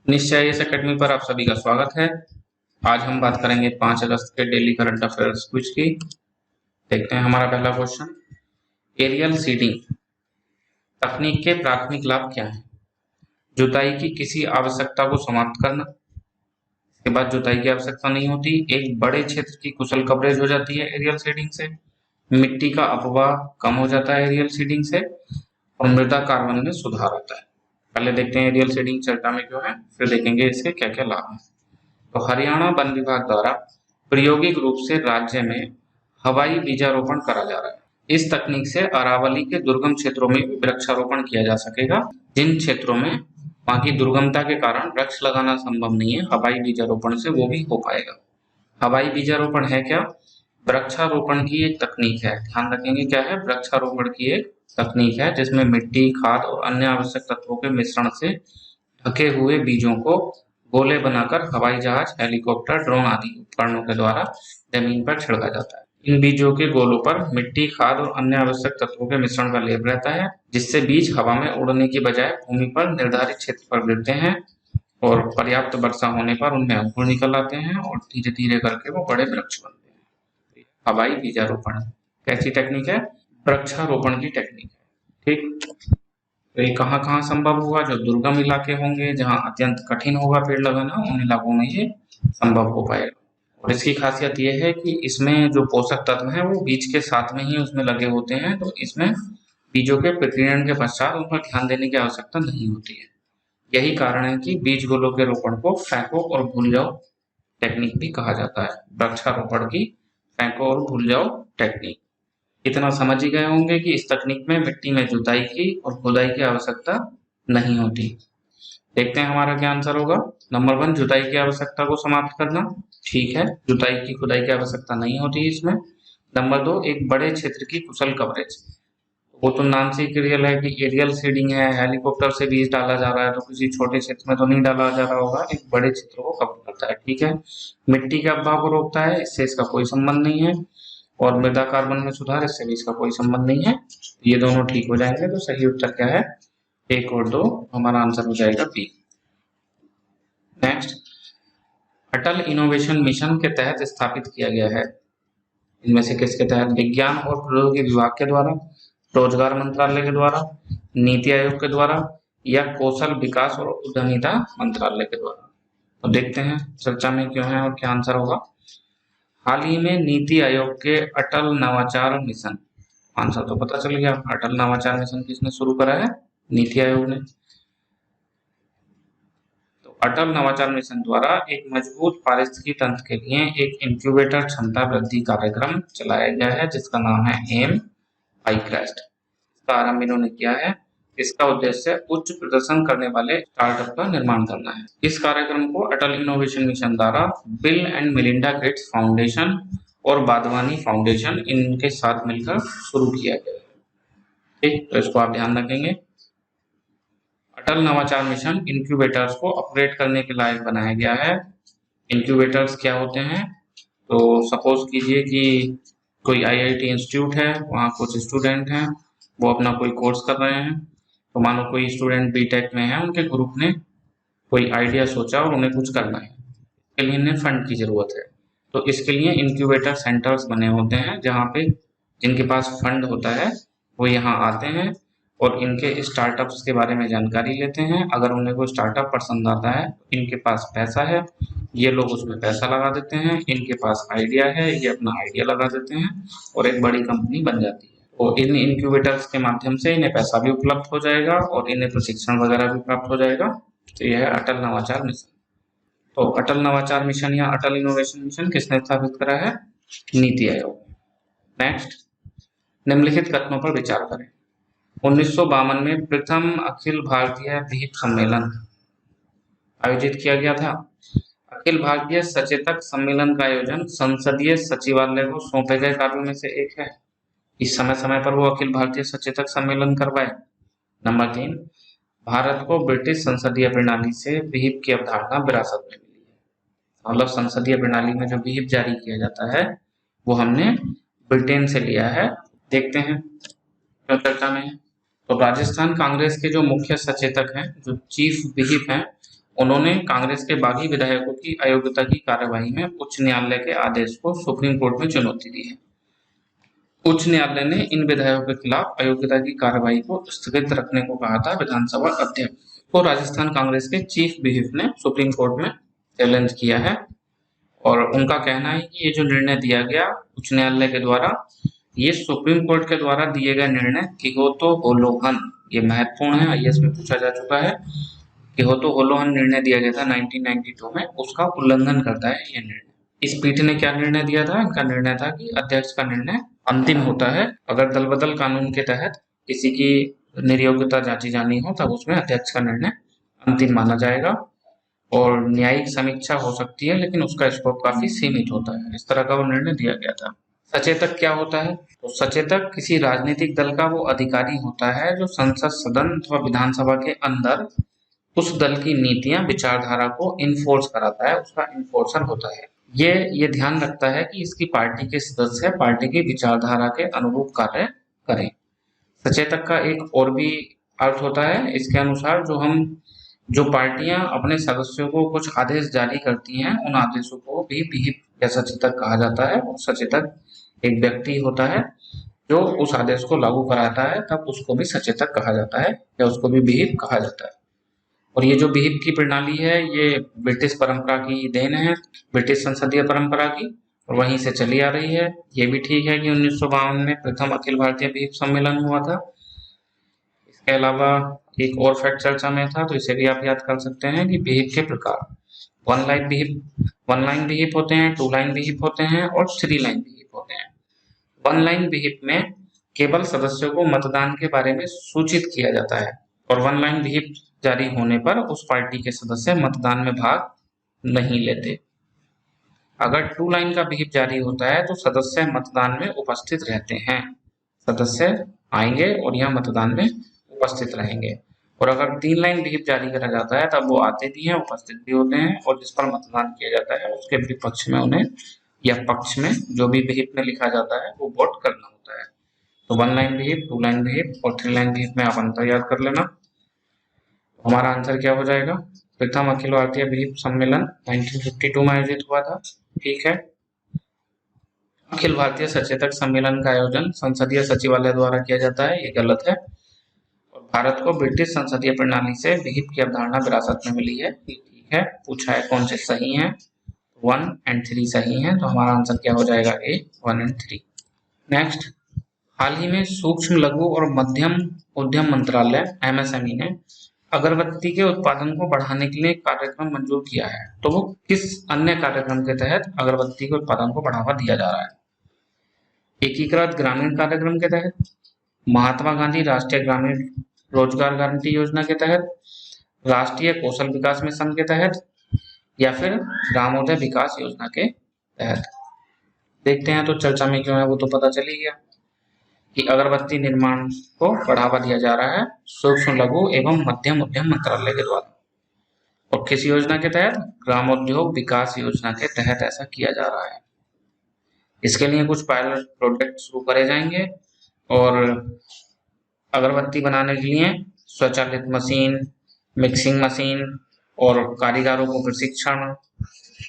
निश्चय इस अकेडमी पर आप सभी का स्वागत है। आज हम बात करेंगे 5 अगस्त के डेली करंट अफेयर्स क्विज की। देखते हैं हमारा पहला क्वेश्चन। एरियल सीडिंग तकनीक के प्राथमिक लाभ क्या हैं? जुताई की किसी आवश्यकता को समाप्त करना, इसके बाद जुताई की आवश्यकता नहीं होती, एक बड़े क्षेत्र की कुशल कवरेज हो जाती है एरियल सीडिंग से, मिट्टी का अपवाह कम हो जाता है एरियल सीडिंग से, और मृदा कार्बन में सुधार आता है। पहले देखते हैं एरियल सीडिंग चर्चा में क्यों है, फिर देखेंगे इसके क्या क्या लाभ हैं। तो हरियाणा वन विभाग द्वारा प्रायोगिक रूप से राज्य में हवाई बीजारोपण करा जा रहा है। इस तकनीक से अरावली के दुर्गम क्षेत्रों में भी वृक्षारोपण किया जा सकेगा। जिन क्षेत्रों में वहां की दुर्गमता के कारण वृक्ष लगाना संभव नहीं है, हवाई बीजारोपण से वो भी हो पाएगा। हवाई बीजारोपण है क्या? वृक्षारोपण की एक तकनीक है। ध्यान रखेंगे क्या है? वृक्षारोपण की एक तकनीक है जिसमें मिट्टी, खाद और अन्य आवश्यक तत्वों के मिश्रण से ढके हुए बीजों को गोले बनाकर हवाई जहाज, हेलीकॉप्टर, ड्रोन आदि उपकरणों के द्वारा जमीन पर छिड़का जाता है। इन बीजों के गोलों पर मिट्टी, खाद और अन्य आवश्यक तत्वों के मिश्रण का लेप रहता है, जिससे बीज हवा में उड़ने की बजाय भूमि पर निर्धारित क्षेत्र पर गिरते हैं और पर्याप्त वर्षा होने पर उनमें अंकुर निकल आते हैं और धीरे धीरे करके वो बड़े वृक्ष बनते हैं। हवाई बीजारोपण कैसी टेक्निक है? वृक्षारोपण की टेक्निक है। ठीक, तो ये कहाँ कहाँ संभव हुआ? जो दुर्गम इलाके होंगे, जहाँ अत्यंत कठिन होगा पेड़ लगाना, उन इलाकों में ये संभव हो पाएगा। और इसकी खासियत ये है कि इसमें जो पोषक तत्व हैं वो बीज के साथ में ही उसमें लगे होते हैं, तो इसमें बीजों के प्रकीर्णन के पश्चात उन पर ध्यान देने की आवश्यकता नहीं होती है। यही कारण है कि बीज गोलों के रोपण को फेंको और भूल जाओ टेक्निक भी कहा जाता है। वृक्षारोपण की फेंको और भूल जाओ टेक्निक। इतना समझ ही गए होंगे कि इस तकनीक में मिट्टी में जुताई की और खुदाई की आवश्यकता नहीं होती। देखते हैं हमारा क्या आंसर होगा। नंबर 1, जुताई की आवश्यकता को समाप्त करना। ठीक है, जुताई की खुदाई की आवश्यकता नहीं होती इसमें। नंबर 2, एक बड़े क्षेत्र की कुशल कवरेज। वो तो नाम से ही क्लियर है कि एरियल सीडिंग है, हेलीकॉप्टर से बीज डाला जा रहा है, तो किसी छोटे क्षेत्र में तो नहीं डाला जा रहा होगा, एक बड़े क्षेत्र को कवर करता है। ठीक है, मिट्टी के अभाव को रोकता है, इससे इसका कोई संबंध नहीं है। और मृदा कार्बन में सुधार, इससे भी इसका कोई संबंध नहीं है। ये दोनों ठीक हो जाएंगे, तो सही उत्तर क्या है? 1 और 2, हमारा आंसर हो जाएगा बी। नेक्स्ट, अटल इनोवेशन मिशन के तहत स्थापित किया गया है। इनमें से किसके तहत? विज्ञान और प्रौद्योगिकी विभाग के द्वारा, रोजगार मंत्रालय के द्वारा, नीति आयोग के द्वारा, या कौशल विकास और उद्यमिता मंत्रालय के द्वारा। तो देखते हैं चर्चा में क्यों है और क्या आंसर होगा। हाल ही में नीति आयोग के अटल नवाचार मिशन, आंसर तो पता चल गया। अटल नवाचार मिशन किसने शुरू करा है? नीति आयोग ने। तो अटल नवाचार मिशन द्वारा एक मजबूत पारिस्थितिकी तंत्र के लिए एक इंक्यूबेटर क्षमता वृद्धि कार्यक्रम चलाया गया है, जिसका नाम है एम आईक्रेस्ट। इसका आरंभ इन्होंने किया है। इसका उद्देश्य उच्च प्रदर्शन करने वाले स्टार्टअप का निर्माण करना है। इस कार्यक्रम को अटल इनोवेशन मिशन द्वारा bill and Melinda Gates foundation और बादवानी फाउंडेशन इनके साथ मिलकर शुरू किया गया है। ठीक, तो इसको आप ध्यान रखेंगे। अटल नवाचार मिशन इंक्यूबेटर्स को ऑपरेट करने के लायक बनाया गया है। इंक्यूबेटर्स क्या होते हैं? तो सपोज कीजिए कि कोई आईआईटी इंस्टीट्यूट है, वहाँ कुछ स्टूडेंट हैं, वो अपना कोई कोर्स कर रहे हैं। तो मानो कोई स्टूडेंट बीटेक में है, उनके ग्रुप ने कोई आइडिया सोचा और उन्हें कुछ करना है, इसके लिए इन्हें फंड की जरूरत है। तो इसके लिए इंक्यूबेटर सेंटर्स बने होते हैं, जहाँ पे जिनके पास फंड होता है वो यहाँ आते हैं और इनके स्टार्टअप्स के बारे में जानकारी लेते हैं। अगर उन्हें कोई स्टार्टअप पसंद आता है, इनके पास पैसा है, ये लोग उसमें पैसा लगा देते हैं। इनके पास आइडिया है, ये अपना आइडिया लगा देते हैं और एक बड़ी कंपनी बन जाती है। और इन इंक्यूबेटर्स के माध्यम से इन्हें पैसा भी उपलब्ध हो जाएगा और इन्हें प्रशिक्षण वगैरह भी प्राप्त हो जाएगा। तो यह है अटल नवाचार मिशन। तो अटल नवाचार मिशन या अटल इनोवेशन मिशन किसने स्थापित करा है? नीति आयोग। नेक्स्ट, निम्नलिखित कथनों पर विचार करें। 1952 में प्रथम अखिल भारतीय विहिप सम्मेलन आयोजित किया गया था। अखिल भारतीय सचेतक सम्मेलन का आयोजन संसदीय सचिवालय को सौंपे गए कार्यों में से एक है। इस समय समय पर वो अखिल भारतीय सचेतक सम्मेलन करवाए। नंबर 3, भारत को ब्रिटिश संसदीय प्रणाली से विहिप की अवधारणा विरासत में मिली है। मतलब संसदीय प्रणाली में जो विहिप जारी किया जाता है वो हमने ब्रिटेन से लिया है। देखते हैं क्यों चर्चा में है। तो राजस्थान कांग्रेस के जो मुख्य सचेतक हैं, जो चीफ विहिप हैं, उन्होंने कांग्रेस के बागी विधायकों की अयोग्यता की कार्यवाही में उच्च न्यायालय के आदेश को सुप्रीम कोर्ट में चुनौती दी है। उच्च न्यायालय ने इन विधायकों के खिलाफ अयोग्यता की कार्यवाही को स्थगित रखने को कहा था। विधानसभा अध्यक्ष को राजस्थान कांग्रेस के चीफ व्हिप ने सुप्रीम कोर्ट में चैलेंज किया है और उनका कहना है कि ये जो निर्णय दिया गया उच्च न्यायालय के द्वारा, ये सुप्रीम कोर्ट के द्वारा दिए गए निर्णय किहोतो होलोहन, ये महत्वपूर्ण है, आईएएस में पूछा जा चुका है। किहोतो होलोहन निर्णय दिया गया था 1992 में, उसका उल्लंघन करता है ये निर्णय। इस पीठ ने क्या निर्णय दिया था? इनका निर्णय था कि अध्यक्ष का निर्णय अंतिम होता है। अगर दल बदल कानून के तहत किसी की निर्योग्यता जांची जानी हो तब उसमें अध्यक्ष का निर्णय अंतिम माना जाएगा और न्यायिक समीक्षा हो सकती है, लेकिन उसका स्कोप काफी सीमित होता है। इस तरह का वो निर्णय दिया गया था। सचेतक क्या होता है? तो सचेतक किसी राजनीतिक दल का वो अधिकारी होता है जो संसद सदन अथवा विधानसभा के अंदर उस दल की नीतियां विचारधारा को इन्फोर्स कराता है, उसका इन्फोर्सर होता है। ये ध्यान रखता है कि इसकी पार्टी के सदस्य पार्टी की विचारधारा के अनुरूप कार्य करें। सचेतक का एक और भी अर्थ होता है, इसके अनुसार जो पार्टियां अपने सदस्यों को कुछ आदेश जारी करती हैं, उन आदेशों को भी विहिप या सचेतक कहा जाता है। और सचेतक एक व्यक्ति होता है जो उस आदेश को लागू कराता है, तब उसको भी सचेतक कहा जाता है या उसको भी विहिप कहा जाता है। और ये जो विहिप की प्रणाली है, ये ब्रिटिश परंपरा की देन है, ब्रिटिश संसदीय परंपरा की, और वहीं से चली आ रही है। ये भी ठीक है कि 1952 में प्रथम अखिल भारतीय विहिप सम्मेलन हुआ था। इसके अलावा एक और फैक्ट चर्चा में था, तो इसे भी आप याद कर सकते हैं कि विहिप के प्रकार वन लाइन विहिप होते हैं, 2 लाइन विहिप होते हैं और 3 लाइन विहिप होते हैं। 1 लाइन विहिप में केवल सदस्यों को मतदान के बारे में सूचित किया जाता है और 1 लाइन विहिप जारी होने पर उस पार्टी के सदस्य मतदान में भाग नहीं लेते। अगर 2 लाइन का विहिप जारी होता है तो सदस्य मतदान में उपस्थित रहते हैं, सदस्य आएंगे और यहाँ मतदान में उपस्थित रहेंगे। और अगर 3 लाइन विहिप जारी करा जाता है तब वो आते भी हैं, उपस्थित भी होते हैं, और जिस पर मतदान किया जाता है उसके विपक्ष में उन्हें या पक्ष में जो भी विहिप में लिखा जाता है वो वोट करना होता है। तो 1 लाइन विहिप, 2 लाइन विहिप और 3 लाइन विहिप में आप अंतर याद कर लेना। हमारा आंसर क्या हो जाएगा? प्रथम अखिल भारतीय विहिप सम्मेलन 1952 में आयोजित हुआ था। ठीक है। अखिल भारतीय सचेतक सम्मेलन का आयोजन संसदीय सचिवालय द्वारा किया जाता है, ये गलत है। और भारत को ब्रिटिश संसदीय प्रणाली से विहिप की अवधारणा विरासत में मिली है, ठीक है। पूछा है कौन से सही है, 1 और 3 सही है, तो हमारा आंसर क्या हो जाएगा? ए, 1 और 3। नेक्स्ट, हाल ही में सूक्ष्म लघु और मध्यम उद्यम मंत्रालय एमएसएमई ने अगरबत्ती के उत्पादन को बढ़ाने के लिए एक कार्यक्रम मंजूर किया है। तो वो किस अन्य कार्यक्रम के तहत अगरबत्ती के उत्पादन को बढ़ावा दिया जा रहा है? एकीकृत ग्रामीण कार्यक्रम के तहत, महात्मा गांधी राष्ट्रीय ग्रामीण रोजगार गारंटी योजना के तहत, राष्ट्रीय कौशल विकास मिशन के तहत, या फिर ग्रामोदय विकास योजना के तहत? देखते हैं तो चर्चा में क्यों है वो तो पता चल ही गया कि अगरबत्ती निर्माण को बढ़ावा दिया जा रहा है सूक्ष्म लघु एवं मध्यम उद्यम मंत्रालय के द्वारा। और किस योजना के तहत? ग्रामोद्योग विकास योजना के तहत ऐसा किया जा रहा है। इसके लिए कुछ पायलट प्रोजेक्ट शुरू करे जाएंगे और अगरबत्ती बनाने के लिए स्वचालित मशीन, मिक्सिंग मशीन और कारीगरों को प्रशिक्षण,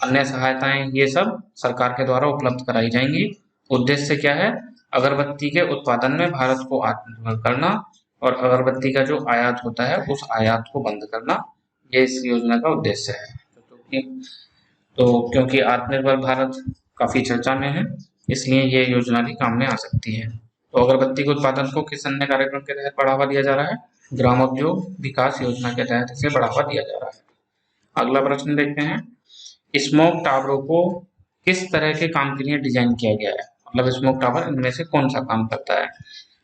अन्य सहायताएं, ये सब सरकार के द्वारा उपलब्ध कराई जाएंगी। उद्देश्य क्या है? अगरबत्ती के उत्पादन में भारत को आत्मनिर्भर करना और अगरबत्ती का जो आयात होता है उस आयात को बंद करना, ये इस योजना का उद्देश्य है। तो क्योंकि आत्मनिर्भर भारत काफी चर्चा में है, इसलिए ये योजना भी काम में आ सकती है। तो अगरबत्ती के उत्पादन को किस अन्य कार्यक्रम के तहत बढ़ावा दिया जा रहा है? ग्रामोद्योग विकास योजना के तहत इसे बढ़ावा दिया जा रहा है। अगला प्रश्न देखते हैं, स्मोक टावरों को किस तरह के काम के लिए डिजाइन किया गया है? मतलब स्मोक टावर इनमें से कौन सा काम करता है?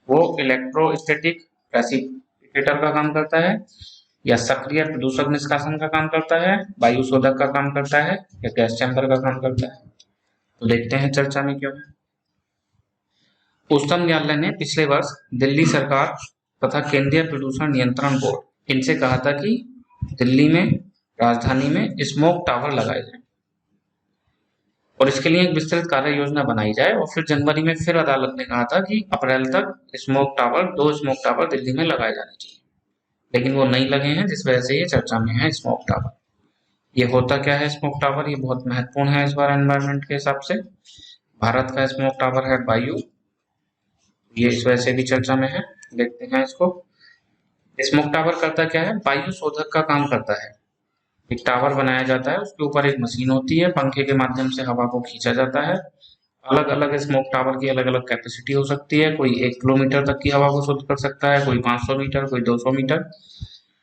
वो इलेक्ट्रोस्टैटिक प्रेसिपिटेटर का काम करता है, या सक्रिय प्रदूषक निष्कासन का काम करता है, वायु शोधक का काम करता है, या गैस चैम्बर का काम करता है? तो देखते हैं चर्चा में क्यों है। उच्चतम न्यायालय ने पिछले वर्ष दिल्ली सरकार तथा केंद्रीय प्रदूषण नियंत्रण बोर्ड इनसे कहा था कि दिल्ली में, राजधानी में स्मोक टावर लगाए जाए और इसके लिए एक विस्तृत कार्य योजना बनाई जाए। और फिर जनवरी में फिर अदालत ने कहा था कि अप्रैल तक 2 स्मोक टावर दिल्ली में लगाए जाने चाहिए, लेकिन वो नहीं लगे हैं, जिस वजह से ये चर्चा में है स्मोक टावर। ये होता क्या है स्मोक टावर, ये बहुत महत्वपूर्ण है इस बार एनवायरनमेंट के हिसाब से। भारत का स्मोक टावर है वायु, ये इस वजह से भी चर्चा में है। देखते हैं इसको। स्मोक टावर करता क्या है, वायु शोधक का काम करता है। एक टावर बनाया जाता है, उसके ऊपर एक मशीन होती है, पंखे के माध्यम से हवा को खींचा जाता है। अलग अलग स्मोक टावर की अलग अलग कैपेसिटी हो सकती है, कोई 1 किलोमीटर तक की हवा को शुद्ध कर सकता है, कोई 500 मीटर, कोई 200 मीटर।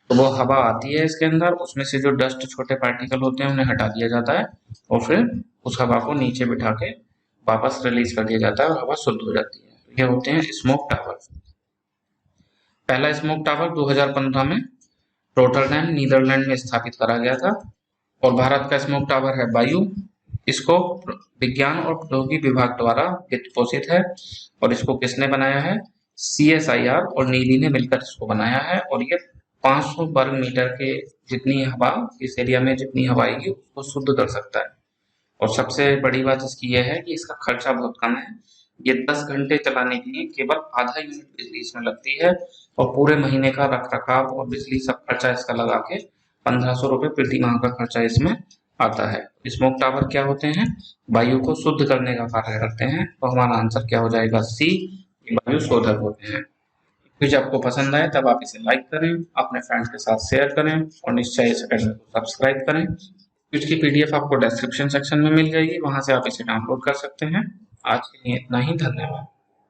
तो वो हवा आती है इसके अंदर, उसमें से जो डस्ट छोटे पार्टिकल होते हैं उन्हें हटा दिया जाता है और फिर उस हवा को नीचे बिठा के वापस रिलीज कर दिया जाता है और हवा शुद्ध हो जाती है। ये होते हैं स्मोक टावर। पहला स्मोक टावर 2015 में रोटरडैम नीदरलैंड में स्थापित करा गया था। और भारत का स्मोक टावर है वायु। इसको विज्ञान और प्रौद्योगिकी विभाग द्वारा वित्त पोषित है। और इसको किसने बनाया है, CSIR और नीली ने मिलकर इसको बनाया है। और ये 500 वर्ग मीटर के जितनी हवा, इस एरिया में जितनी हवा आएगी उसको शुद्ध कर सकता है। और सबसे बड़ी बात इसकी यह है कि इसका खर्चा बहुत कम है। ये 10 घंटे चलाने के लिए केवल आधा यूनिट बिजली इसमें लगती है और पूरे महीने का रख रखाव और बिजली सब खर्चा इसका लगा के 1500 रुपये प्रति माह का खर्चा इसमें आता है। स्मोक टावर क्या होते हैं, वायु को शुद्ध करने का कार्य करते हैं। तो हमारा आंसर क्या हो जाएगा, C, वायु शोधक होते हैं। क्विज आपको पसंद आए तब आप इसे लाइक करें, अपने फ्रेंड्स के साथ शेयर करें और निश्चय इस चैनल को सब्सक्राइब करें। क्विज की PDF आपको डिस्क्रिप्शन सेक्शन में मिल जाएगी, वहां से आप इसे डाउनलोड कर सकते हैं। आज के लिए इतना ही, धन्यवाद।